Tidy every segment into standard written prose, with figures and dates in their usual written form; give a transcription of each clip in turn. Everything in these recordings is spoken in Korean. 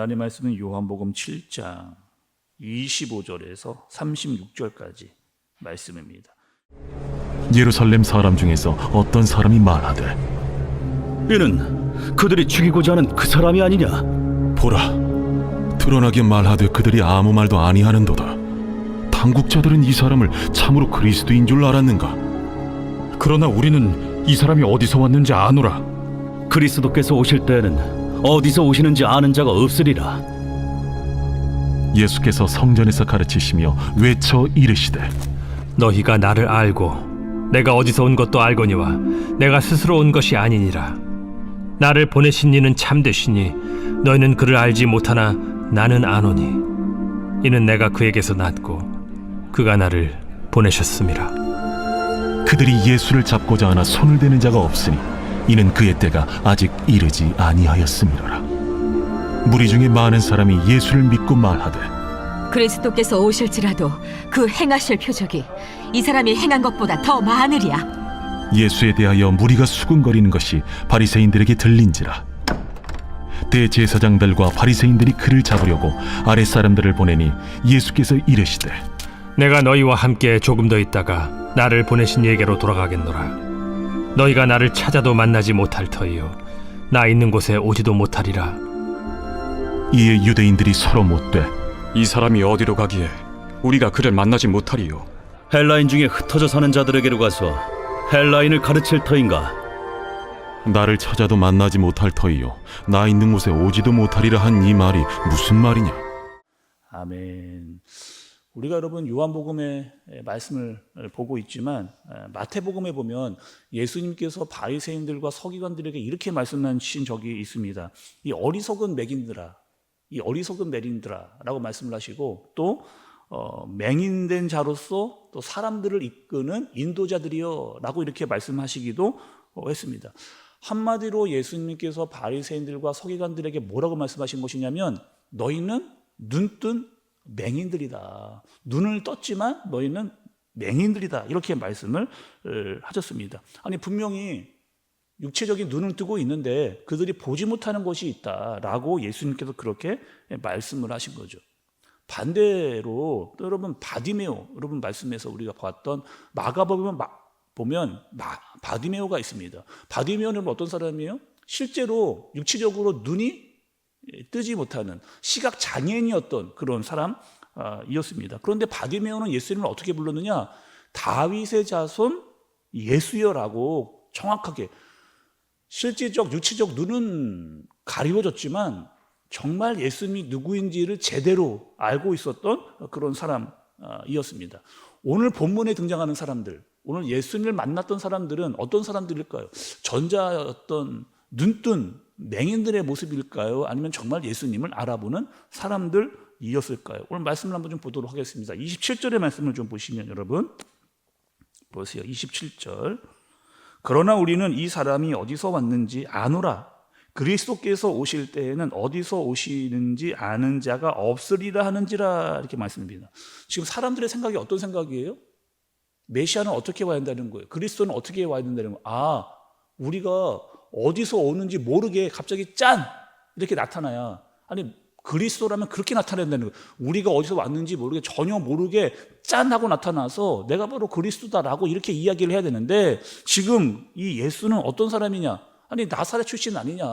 하나님의 말씀은 요한복음 7장 25절에서 36절까지 말씀입니다. 예루살렘 사람 중에서 어떤 사람이 말하되 이는 그들이 죽이고자 하는 그 사람이 아니냐? 보라, 드러나게 말하되 그들이 아무 말도 아니하는도다. 당국자들은 이 사람을 참으로 그리스도인 줄 알았는가? 그러나 우리는 이 사람이 어디서 왔는지 아노라. 그리스도께서 오실 때에는 어디서 오시는지 아는 자가 없으리라. 예수께서 성전에서 가르치시며 외쳐 이르시되 너희가 나를 알고 내가 어디서 온 것도 알거니와 내가 스스로 온 것이 아니니라. 나를 보내신 이는 참되시니 너희는 그를 알지 못하나 나는 아노니 이는 내가 그에게서 났고 그가 나를 보내셨음이라. 그들이 예수를 잡고자 하나 손을 대는 자가 없으니 이는 그의 때가 아직 이르지 아니하였음이로라. 무리 중에 많은 사람이 예수를 믿고 말하되 그리스도께서 오실지라도 그 행하실 표적이 이 사람이 행한 것보다 더 많으리야. 예수에 대하여 무리가 수군거리는 것이 바리새인들에게 들린지라. 대제사장들과 바리새인들이 그를 잡으려고 아랫사람들을 보내니 예수께서 이르시되 내가 너희와 함께 조금 더 있다가 나를 보내신 이에게로 돌아가겠노라. 너희가 나를 찾아도 만나지 못할 터이요 나 있는 곳에 오지도 못하리라. 이에 유대인들이 서로 묻되 이 사람이 어디로 가기에 우리가 그를 만나지 못하리요? 헬라인 중에 흩어져 사는 자들에게로 가서 헬라인을 가르칠 터인가? 나를 찾아도 만나지 못할 터이요 나 있는 곳에 오지도 못하리라 한 이 말이 무슨 말이냐? 아멘. 우리가 여러분 요한복음의 말씀을 보고 있지만 마태복음에 보면 예수님께서 바리새인들과 서기관들에게 이렇게 말씀하신 적이 있습니다. 이 어리석은 맹인들아, 이 어리석은 맹인들아 라고 말씀을 하시고 또 맹인된 자로서 또 사람들을 이끄는 인도자들이여 라고 이렇게 말씀하시기도 했습니다. 한마디로 예수님께서 바리새인들과 서기관들에게 뭐라고 말씀하신 것이냐면 너희는 눈뜬 맹인들이다. 눈을 떴지만 너희는 맹인들이다. 이렇게 말씀을 하셨습니다. 아니 분명히 육체적인 눈을 뜨고 있는데 그들이 보지 못하는 것이 있다라고 예수님께서 그렇게 말씀을 하신 거죠. 반대로 또 여러분 바디메오 여러분 말씀에서 우리가 봤던 마가복음에 보면 바디메오가 있습니다. 바디메오는 어떤 사람이에요? 실제로 육체적으로 눈이 뜨지 못하는 시각 장애인이었던 그런 사람이었습니다. 그런데 바디메오는 예수님을 어떻게 불렀느냐? 다윗의 자손 예수여라고 정확하게 실질적 육체적 눈은 가리워졌지만 정말 예수님이 누구인지를 제대로 알고 있었던 그런 사람이었습니다. 오늘 본문에 등장하는 사람들, 오늘 예수님을 만났던 사람들은 어떤 사람들일까요? 전자였던 눈뜬 맹인들의 모습일까요? 아니면 정말 예수님을 알아보는 사람들이었을까요? 오늘 말씀을 한번 좀 보도록 하겠습니다. 27절의 말씀을 좀 보시면 여러분 보세요. 27절. 그러나 우리는 이 사람이 어디서 왔는지 아노라. 그리스도께서 오실 때에는 어디서 오시는지 아는 자가 없으리라 하는지라 이렇게 말씀입니다. 지금 사람들의 생각이 어떤 생각이에요? 메시아는 어떻게 와야 한다는 거예요? 그리스도는 어떻게 와야 된다는 거예요? 아, 우리가 어디서 오는지 모르게 갑자기 짠! 이렇게 나타나야. 아니 그리스도라면 그렇게 나타낸다는 거예요. 우리가 어디서 왔는지 모르게 전혀 모르게 짠! 하고 나타나서 내가 바로 그리스도다라고 이렇게 이야기를 해야 되는데 지금 이 예수는 어떤 사람이냐? 아니 나사렛 출신 아니냐?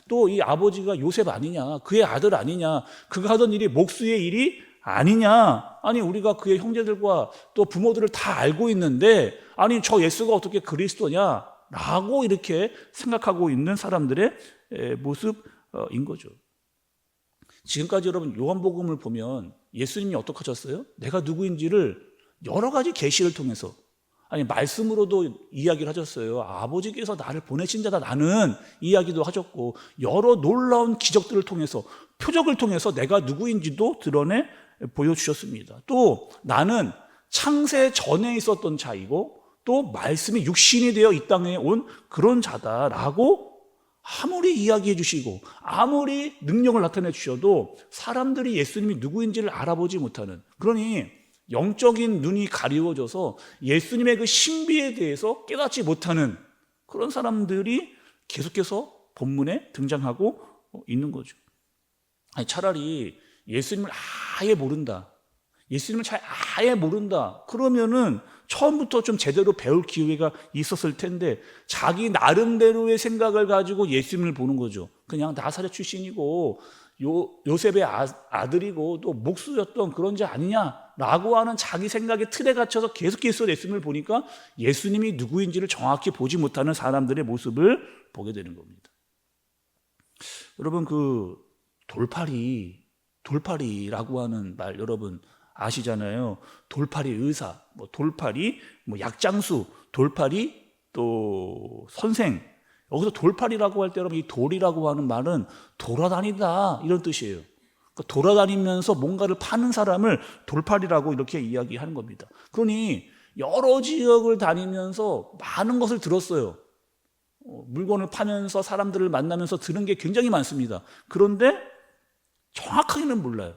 또 이 아버지가 요셉 아니냐? 그의 아들 아니냐? 그가 하던 일이 목수의 일이 아니냐? 아니 우리가 그의 형제들과 또 부모들을 다 알고 있는데 아니 저 예수가 어떻게 그리스도냐? 라고 이렇게 생각하고 있는 사람들의 모습인 거죠. 지금까지 여러분 요한복음을 보면 예수님이 어떻게 하셨어요? 내가 누구인지를 여러 가지 계시를 통해서 아니 말씀으로도 이야기를 하셨어요. 아버지께서 나를 보내신 자다 나는 이야기도 하셨고 여러 놀라운 기적들을 통해서 표적을 통해서 내가 누구인지도 드러내 보여주셨습니다. 또 나는 창세 전에 있었던 자이고 또 말씀이 육신이 되어 이 땅에 온 그런 자다라고 아무리 이야기해 주시고 아무리 능력을 나타내 주셔도 사람들이 예수님이 누구인지를 알아보지 못하는, 그러니 영적인 눈이 가리워져서 예수님의 그 신비에 대해서 깨닫지 못하는 그런 사람들이 계속해서 본문에 등장하고 있는 거죠. 아니, 차라리 예수님을 아예 모른다. 예수님을 잘 아예 모른다. 그러면은 처음부터 좀 제대로 배울 기회가 있었을 텐데 자기 나름대로의 생각을 가지고 예수님을 보는 거죠. 그냥 나사렛 출신이고 요셉의 아들이고 또 목수였던 그런 자 아니냐라고 하는 자기 생각의 틀에 갇혀서 계속해서 예수님을 보니까 예수님이 누구인지를 정확히 보지 못하는 사람들의 모습을 보게 되는 겁니다. 여러분, 그 돌팔이라고 하는 말 여러분 아시잖아요. 돌팔이 의사, 돌팔이 약장수, 돌팔이 또 선생. 여기서 돌팔이라고 할 때 여러분, 이 돌이라고 하는 말은 돌아다니다 이런 뜻이에요. 그러니까 돌아다니면서 뭔가를 파는 사람을 돌팔이라고 이렇게 이야기하는 겁니다. 그러니 여러 지역을 다니면서 많은 것을 들었어요. 물건을 파면서 사람들을 만나면서 들은 게 굉장히 많습니다. 그런데 정확하게는 몰라요.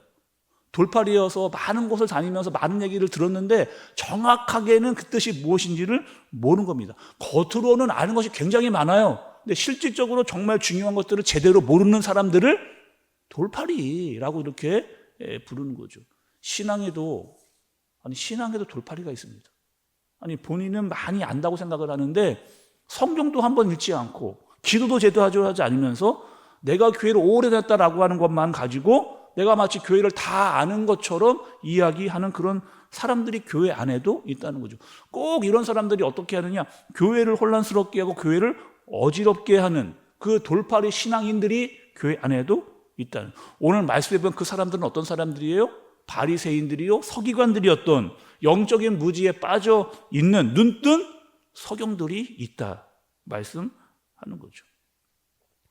돌팔이여서 많은 곳을 다니면서 많은 얘기를 들었는데 정확하게는 그 뜻이 무엇인지를 모르는 겁니다. 겉으로는 아는 것이 굉장히 많아요. 근데 실질적으로 정말 중요한 것들을 제대로 모르는 사람들을 돌팔이라고 이렇게 부르는 거죠. 신앙에도 돌팔이가 있습니다. 아니, 본인은 많이 안다고 생각을 하는데 성경도 한번 읽지 않고 기도도 제대로 하지 않으면서 내가 교회를 오래됐다라고 하는 것만 가지고 내가 마치 교회를 다 아는 것처럼 이야기하는 그런 사람들이 교회 안에도 있다는 거죠. 꼭 이런 사람들이 어떻게 하느냐, 교회를 혼란스럽게 하고 교회를 어지럽게 하는 그 돌팔이 신앙인들이 교회 안에도 있다는. 오늘 말씀해 보면 그 사람들은 어떤 사람들이에요? 바리새인들이요, 서기관들이었던 영적인 무지에 빠져 있는 눈뜬 서경들이 있다 말씀하는 거죠.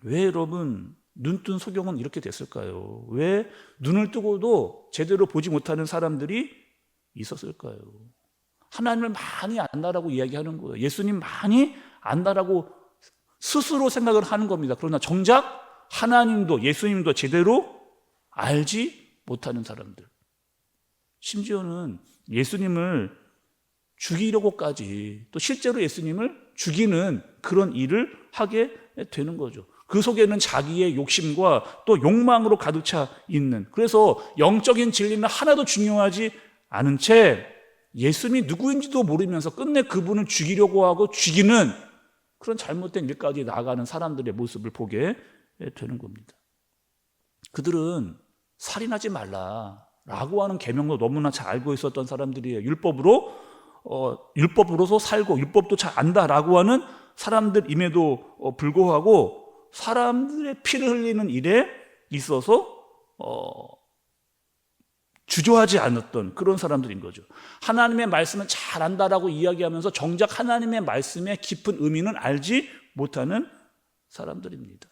왜 여러분 눈뜬 서경은 이렇게 됐을까요? 왜 눈을 뜨고도 제대로 보지 못하는 사람들이 있었을까요? 하나님을 많이 안다라고 이야기하는 거예요. 예수님 많이 안다라고 스스로 생각을 하는 겁니다. 그러나 정작 하나님도 예수님도 제대로 알지 못하는 사람들. 심지어는 예수님을 죽이려고까지 또 실제로 예수님을 죽이는 그런 일을 하게 되는 거죠. 그 속에는 자기의 욕심과 또 욕망으로 가득 차 있는, 그래서 영적인 진리는 하나도 중요하지 않은 채 예수님이 누구인지도 모르면서 끝내 그분을 죽이려고 하고 죽이는 그런 잘못된 일까지 나아가는 사람들의 모습을 보게 되는 겁니다. 그들은 살인하지 말라라고 하는 계명도 너무나 잘 알고 있었던 사람들이에요. 율법으로서 살고 율법도 잘 안다라고 하는 사람들임에도 불구하고 사람들의 피를 흘리는 일에 있어서 주저하지 않았던 그런 사람들인 거죠. 하나님의 말씀은 잘 안다라고 이야기하면서 정작 하나님의 말씀의 깊은 의미는 알지 못하는 사람들입니다.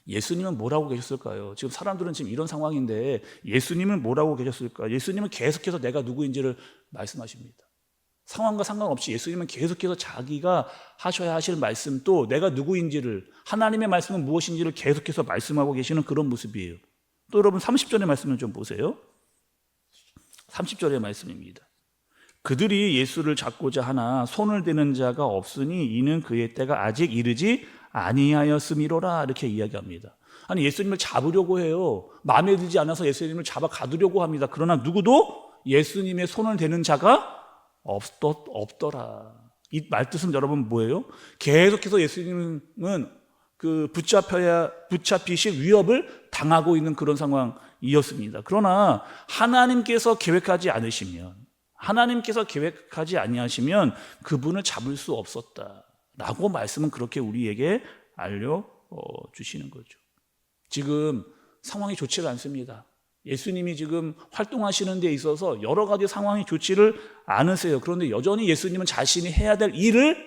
예수님은 뭐라고 계셨을까요? 지금 사람들은 지금 이런 상황인데 예수님은 뭐라고 계셨을까요? 예수님은 계속해서 내가 누구인지를 말씀하십니다. 상황과 상관없이 예수님은 계속해서 자기가 하셔야 하실 말씀, 또 내가 누구인지를, 하나님의 말씀은 무엇인지를 계속해서 말씀하고 계시는 그런 모습이에요. 또 여러분 30절의 말씀을 좀 보세요. 30절의 말씀입니다. 그들이 예수를 잡고자 하나 손을 대는 자가 없으니 이는 그의 때가 아직 이르지 아니하였음이로라, 이렇게 이야기합니다. 아니, 예수님을 잡으려고 해요. 마음에 들지 않아서 예수님을 잡아 가두려고 합니다. 그러나 누구도 예수님의 손을 대는 자가 없더라. 이 말뜻은 여러분 뭐예요? 계속해서 예수님은 그 붙잡히실 위협을 당하고 있는 그런 상황이었습니다. 그러나 하나님께서 계획하지 아니하시면 그분을 잡을 수 없었다라고 말씀은 그렇게 우리에게 알려주시는 거죠. 지금 상황이 좋지가 않습니다. 예수님이 지금 활동하시는 데 있어서 여러 가지 상황이 좋지를 않으세요. 그런데 여전히 예수님은 자신이 해야 될 일을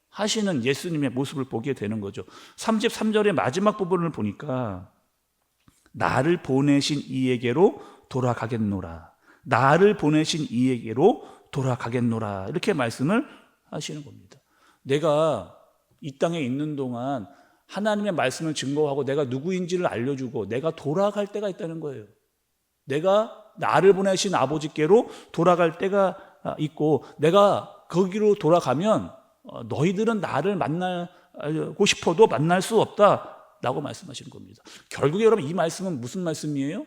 하시는 예수님의 모습을 보게 되는 거죠. 33절의 마지막 부분을 보니까 나를 보내신 이에게로 돌아가겠노라. 나를 보내신 이에게로 돌아가겠노라. 이렇게 말씀을 하시는 겁니다. 내가 이 땅에 있는 동안 하나님의 말씀을 증거하고 내가 누구인지를 알려주고 내가 돌아갈 때가 있다는 거예요. 내가 나를 보내신 아버지께로 돌아갈 때가 있고 내가 거기로 돌아가면 너희들은 나를 만나고 싶어도 만날 수 없다. 라고 말씀하시는 겁니다. 결국에 여러분 이 말씀은 무슨 말씀이에요?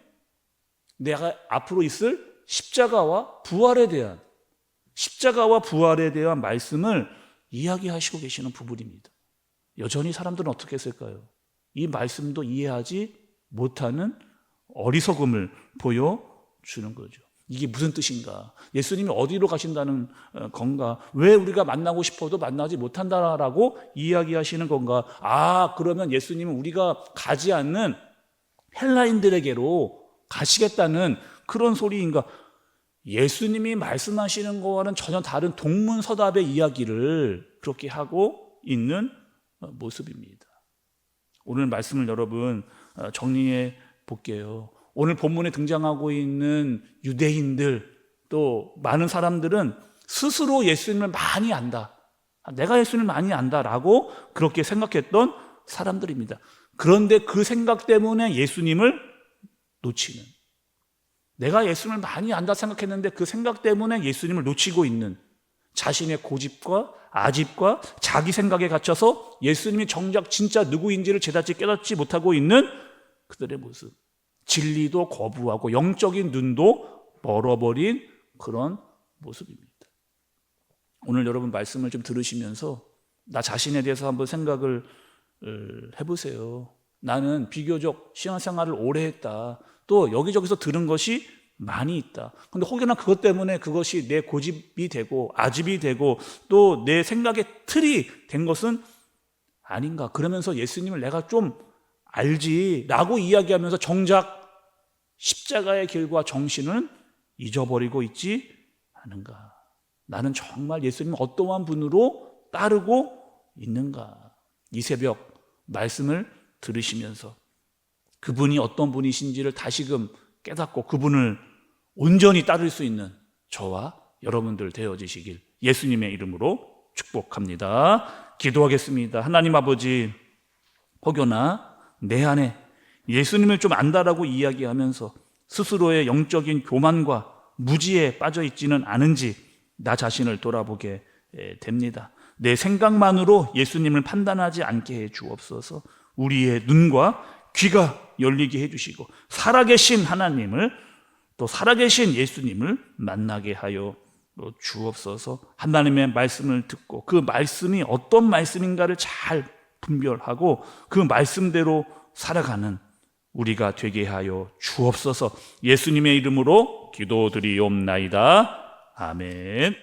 내가 앞으로 있을 십자가와 부활에 대한 말씀을 이야기하시고 계시는 부분입니다. 여전히 사람들은 어떻게 했을까요? 이 말씀도 이해하지 못하는 어리석음을 보여주는 거죠. 이게 무슨 뜻인가? 예수님이 어디로 가신다는 건가? 왜 우리가 만나고 싶어도 만나지 못한다라고 이야기하시는 건가? 아, 그러면 예수님은 우리가 가지 않는 헬라인들에게로 가시겠다는 그런 소리인가? 예수님이 말씀하시는 거와는 전혀 다른 동문서답의 이야기를 그렇게 하고 있는 모습입니다. 오늘 말씀을 여러분 정리해 볼게요. 오늘 본문에 등장하고 있는 유대인들 또 많은 사람들은 스스로 예수님을 많이 안다. 내가 예수님을 많이 안다라고 그렇게 생각했던 사람들입니다. 그런데 그 생각 때문에 예수님을 놓치는, 내가 예수님을 많이 안다 생각했는데 그 생각 때문에 예수님을 놓치고 있는, 자신의 고집과 아집과 자기 생각에 갇혀서 예수님이 정작 진짜 누구인지를 제다지 깨닫지 못하고 있는 그들의 모습, 진리도 거부하고 영적인 눈도 멀어버린 그런 모습입니다. 오늘 여러분 말씀을 좀 들으시면서 나 자신에 대해서 한번 생각을 해보세요. 나는 비교적 신앙생활을 오래 했다. 또 여기저기서 들은 것이 많이 있다. 근데 혹여나 그것 때문에 그것이 내 고집이 되고 아집이 되고 또 내 생각의 틀이 된 것은 아닌가. 그러면서 예수님을 내가 좀 알지라고 이야기하면서 정작 십자가의 길과 정신은 잊어버리고 있지 않은가. 나는 정말 예수님 어떠한 분으로 따르고 있는가. 이 새벽 말씀을 들으시면서 그분이 어떤 분이신지를 다시금 깨닫고 그분을 온전히 따를 수 있는 저와 여러분들 되어지시길 예수님의 이름으로 축복합니다. 기도하겠습니다. 하나님 아버지, 혹여나 내 안에 예수님을 좀 안다라고 이야기하면서 스스로의 영적인 교만과 무지에 빠져 있지는 않은지 나 자신을 돌아보게 됩니다. 내 생각만으로 예수님을 판단하지 않게 해 주옵소서. 우리의 눈과 귀가 열리게 해주시고 살아계신 하나님을 또 살아계신 예수님을 만나게 하여 주옵소서. 하나님의 말씀을 듣고 그 말씀이 어떤 말씀인가를 잘 분별하고 그 말씀대로 살아가는 우리가 되게 하여 주옵소서. 예수님의 이름으로 기도드리옵나이다. 아멘.